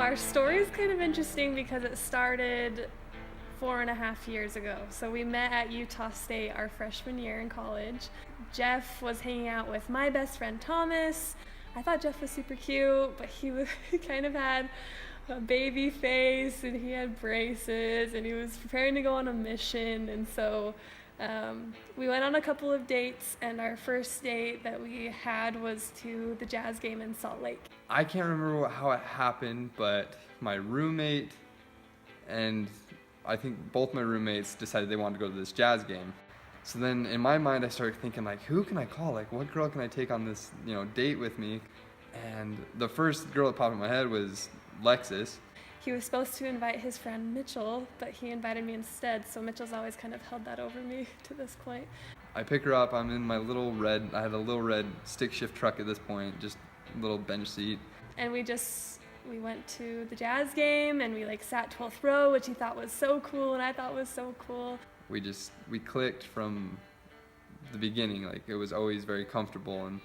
our story is kind of interesting because it started 4.5 years ago. So we met at Utah State our freshman year in college. Jeff was hanging out with my best friend Thomas. I thought Jeff was super cute, but he kind of had a baby face and he had braces and he was preparing to go on a mission. And so we went on a couple of dates, and our first date that we had was to the Jazz game in Salt Lake. I can't remember how it happened, but my roommate and I think both my roommates decided they wanted to go to this Jazz game. So then in my mind I started thinking, like, who can I call? Like, what girl can I take on this, date with me? And the first girl that popped in my head was Lexis. He was supposed to invite his friend Mitchell, but he invited me instead, so Mitchell's always kind of held that over me to this point. I pick her up, I'm in my I had a little red stick shift truck at this point, just a little bench seat. And we went to the Jazz game, and we sat 12th row, which he thought was so cool, and I thought was so cool. We clicked from the beginning, it was always very comfortable. And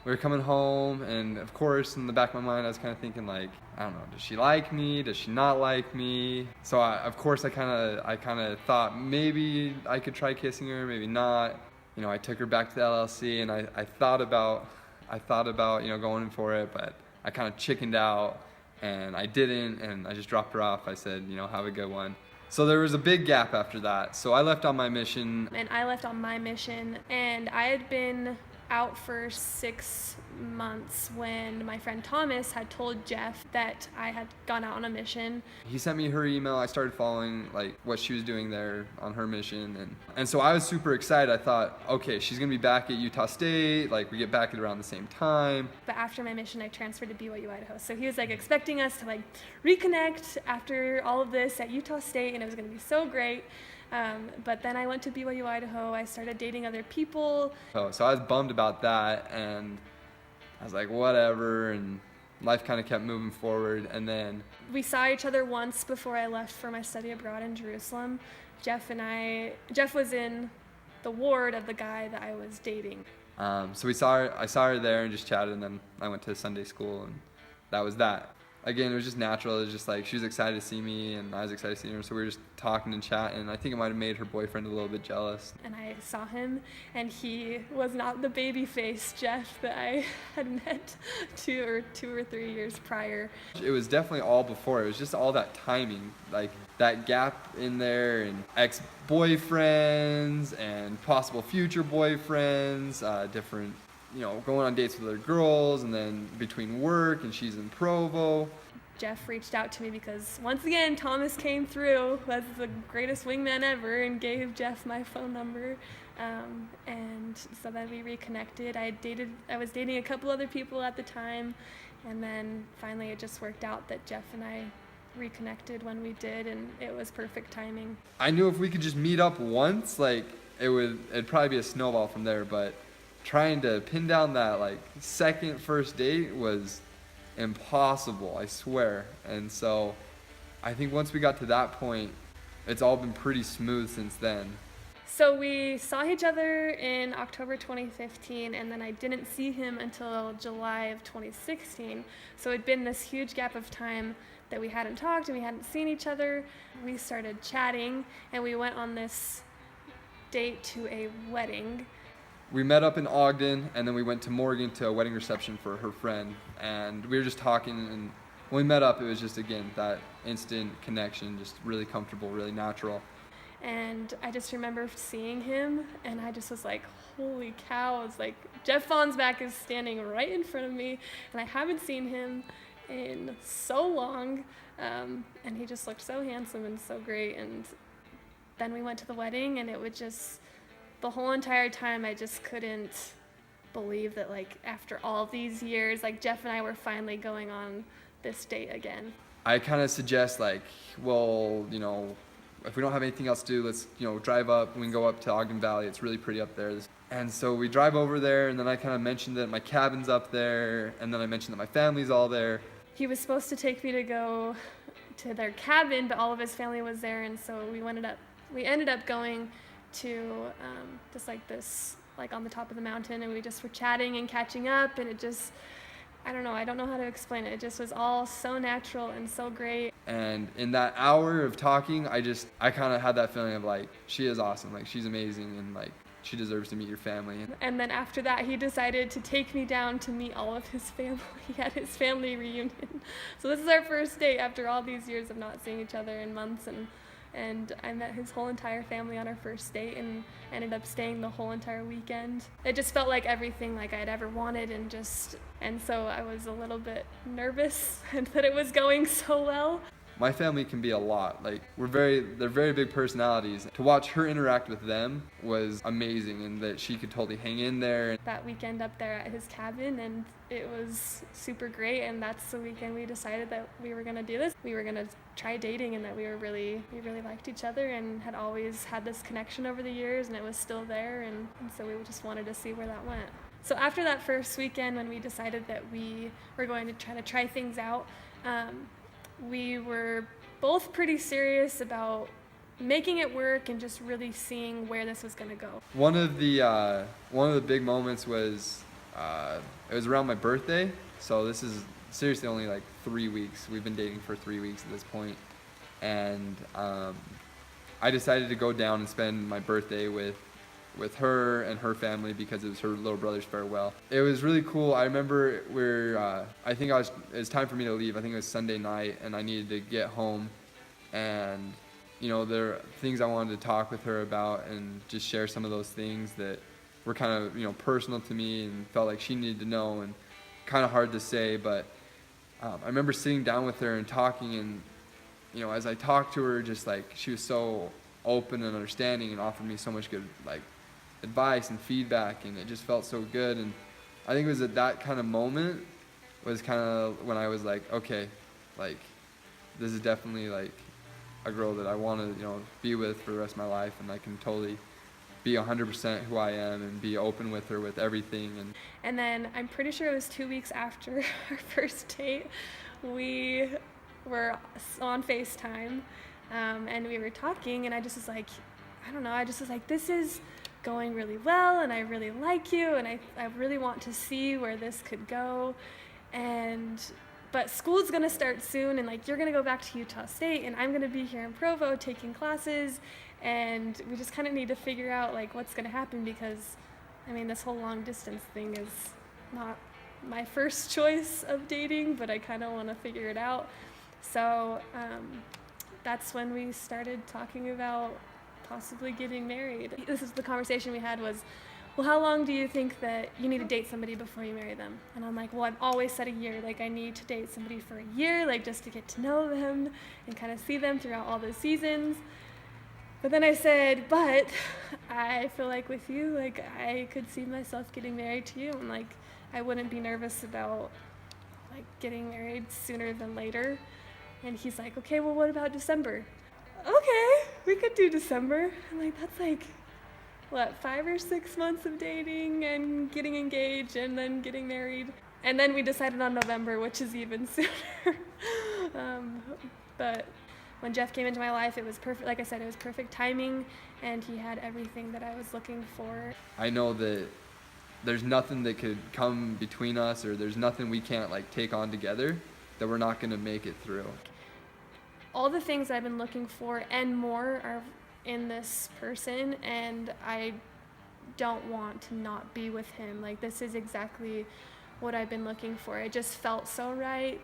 we were coming home, and of course, in the back of my mind, I was kind of thinking, I don't know, does she like me? Does she not like me? So I kind of thought maybe I could try kissing her, maybe not. I took her back to the LLC, and I thought about going in for it, but I kind of chickened out, and I didn't, and I just dropped her off. I said, have a good one. So there was a big gap after that. So I left on my mission. And I left on my mission, and I had been out for 6 months when my friend Thomas had told Jeff that I had gone out on a mission. He sent me her email. I started following what she was doing there on her mission, and so I was super excited. I thought, okay, she's gonna be back at Utah State, we get back at around the same time. But after my mission I transferred to BYU Idaho, so he was expecting us to reconnect after all of this at Utah State, and it was gonna be so great. But then I went to BYU Idaho. I started dating other people. So I was bummed about that, and I was like, whatever, and life kind of kept moving forward. And then we saw each other once before I left for my study abroad in Jerusalem. Jeff was in the ward of the guy that I was dating. So I saw her there and just chatted, and then I went to Sunday school, and that was that. Again, it was just natural. It was just she was excited to see me, and I was excited to see her, so we were just talking and chatting, and I think it might have made her boyfriend a little bit jealous. And I saw him, and he was not the baby face Jeff that I had met two or 3 years prior. It was definitely all before. It was just all that timing, that gap in there, and ex-boyfriends and possible future boyfriends, different, going on dates with other girls, and then between work, and she's in Provo. Jeff reached out to me because, once again, Thomas came through, was the greatest wingman ever, and gave Jeff my phone number. And so then we reconnected. I was dating a couple other people at the time, and then finally it just worked out that Jeff and I reconnected when we did, and it was perfect timing. I knew if we could just meet up once, it'd probably be a snowball from there, but trying to pin down that second first date was impossible, I swear. And so I think once we got to that point, it's all been pretty smooth since then. So we saw each other in October 2015, and then I didn't see him until July of 2016. So it'd been this huge gap of time that we hadn't talked and we hadn't seen each other. We started chatting, and we went on this date to a wedding. We met up in Ogden, and then we went to Morgan to a wedding reception for her friend, and we were just talking, and when we met up, it was just, again, that instant connection, just really comfortable, really natural. And I just remember seeing him, and I just was like, holy cow. It's Jeff Fonsback is standing right in front of me, and I haven't seen him in so long, and he just looked so handsome and so great. And then we went to the wedding, and it would just, the whole entire time I just couldn't believe that after all these years, Jeff and I were finally going on this date again. I kind of suggest well, if we don't have anything else to do, let's drive up. We can go up to Ogden Valley. It's really pretty up there. And so we drive over there, and then I kind of mentioned that my cabin's up there, and then I mentioned that my family's all there. He was supposed to take me to go to their cabin, but all of his family was there, and so we ended up going to just this on the top of the mountain, and we just were chatting and catching up, and I don't know. I don't know how to explain it. It just was all so natural and so great. And in that hour of talking, I kind of had that feeling of like, she is awesome, like she's amazing, and like she deserves to meet your family. And then after that, he decided to take me down to meet all of his family at his family reunion. So this is our first date after all these years of not seeing each other in months, and I met his whole entire family on our first date and ended up staying the whole entire weekend. It just felt like everything like I'd ever wanted, and so I was a little bit nervous that it was going so well. My family can be a lot. Like they're very big personalities. To watch her interact with them was amazing, and that she could totally hang in there. That weekend up there at his cabin, and it was super great, and that's the weekend we decided that we were gonna do this. We were gonna try dating, and that we really liked each other and had always had this connection over the years, and it was still there, and so we just wanted to see where that went. So after that first weekend, when we decided that we were going to try things out, we were both pretty serious about making it work and just really seeing where this was going to go. One of the big moments was it was around my birthday. So this is seriously only like 3 weeks. We've been dating for 3 weeks at this point, and I decided to go down and spend my birthday with her and her family because it was her little brother's farewell. It was really cool. I remember it was time for me to leave. I think it was Sunday night, and I needed to get home, and there are things I wanted to talk with her about and just share some of those things that were kind of personal to me and felt like she needed to know, and kind of hard to say, but I remember sitting down with her and talking, and as I talked to her, just like she was so open and understanding and offered me so much good like advice and feedback, and it just felt so good. And I think it was at that kind of moment was kind of when I was like, okay, like this is definitely like a girl that I want to be with for the rest of my life, and I can totally be 100% who I am and be open with her with everything. And then I'm pretty sure it was 2 weeks after our first date, we were on FaceTime, and we were talking, and I just was like, I don't know, I just was like, this is going really well, and I really like you, and I really want to see where this could go, but school's gonna start soon, and like you're gonna go back to Utah State, and I'm gonna be here in Provo taking classes, and we just kind of need to figure out like what's gonna happen, because I mean this whole long distance thing is not my first choice of dating, but I kind of want to figure it out. So that's when we started talking about possibly getting married. This is the conversation we had was, well, how long do you think that you need to date somebody before you marry them? And I'm like, well, I've always said a year. Like, I need to date somebody for a year, like just to get to know them and kind of see them throughout all the seasons. But then I said, but I feel like with you, like I could see myself getting married to you, and like I wouldn't be nervous about like getting married sooner than later. And he's like, okay, well, what about December? Okay, we could do December. I'm like, that's like, what, 5 or 6 months of dating and getting engaged and then getting married. And then we decided on November, which is even sooner. But when Jeff came into my life, it was perfect. Like I said, it was perfect timing, and he had everything that I was looking for. I know that there's nothing that could come between us, or there's nothing we can't like take on together that we're not going to make it through. All the things I've been looking for and more are in this person, and I don't want to not be with him. Like, this is exactly what I've been looking for. It just felt so right.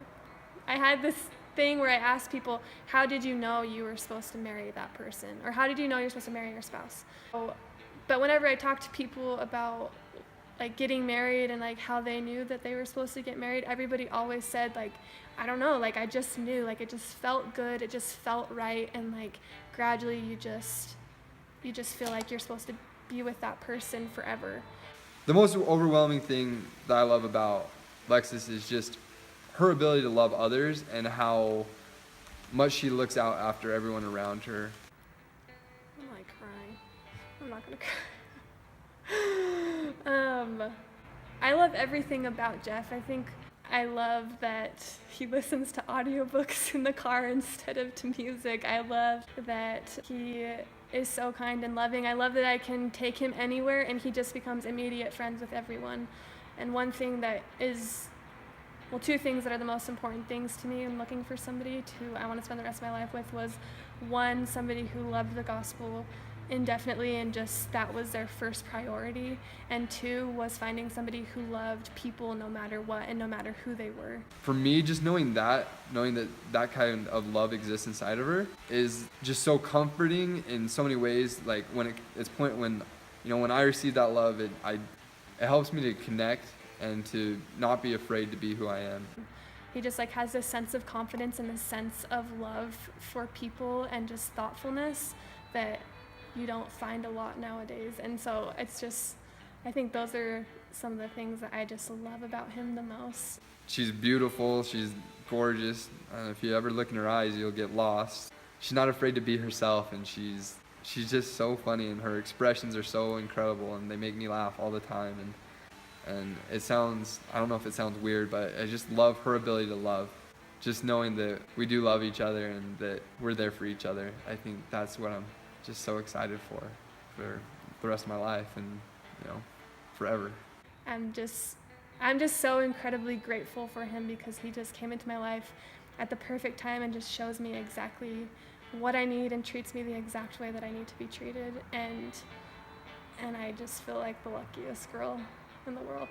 I had this thing where I asked people, how did you know you were supposed to marry that person? Or how did you know you're supposed to marry your spouse? But whenever I talk to people about like getting married and like how they knew that they were supposed to get married, everybody always said like, I don't know, like I just knew, like it just felt good, it just felt right, and like gradually you just feel like you're supposed to be with that person forever. The most overwhelming thing that I love about Lexis is just her ability to love others and how much she looks out after everyone around her. I'm like crying. I'm not gonna cry. I love everything about Jeff. I think I love that he listens to audiobooks in the car instead of to music. I love that he is so kind and loving. I love that I can take him anywhere and he just becomes immediate friends with everyone. And one thing that is well, two things that are the most important things to me in looking for somebody I want to spend the rest of my life with was, one, somebody who loved the gospel indefinitely and just that was their first priority, and two was finding somebody who loved people no matter what and no matter who they were. For me, just knowing that that kind of love exists inside of her is just so comforting in so many ways. Like when when I receive that love, it helps me to connect and to not be afraid to be who I am. He just like has this sense of confidence and this sense of love for people and just thoughtfulness that you don't find a lot nowadays. And so it's just, I think those are some of the things that I just love about him the most. She's beautiful, she's gorgeous. If you ever look in her eyes, you'll get lost. She's not afraid to be herself, and she's just so funny, and her expressions are so incredible, and they make me laugh all the time. And it sounds, I don't know if it sounds weird, but I just love her ability to love. Just knowing that we do love each other and that we're there for each other. I think that's what I'm just so excited for the rest of my life and, forever. I'm just so incredibly grateful for him because he just came into my life at the perfect time and just shows me exactly what I need and treats me the exact way that I need to be treated. And I just feel like the luckiest girl in the world.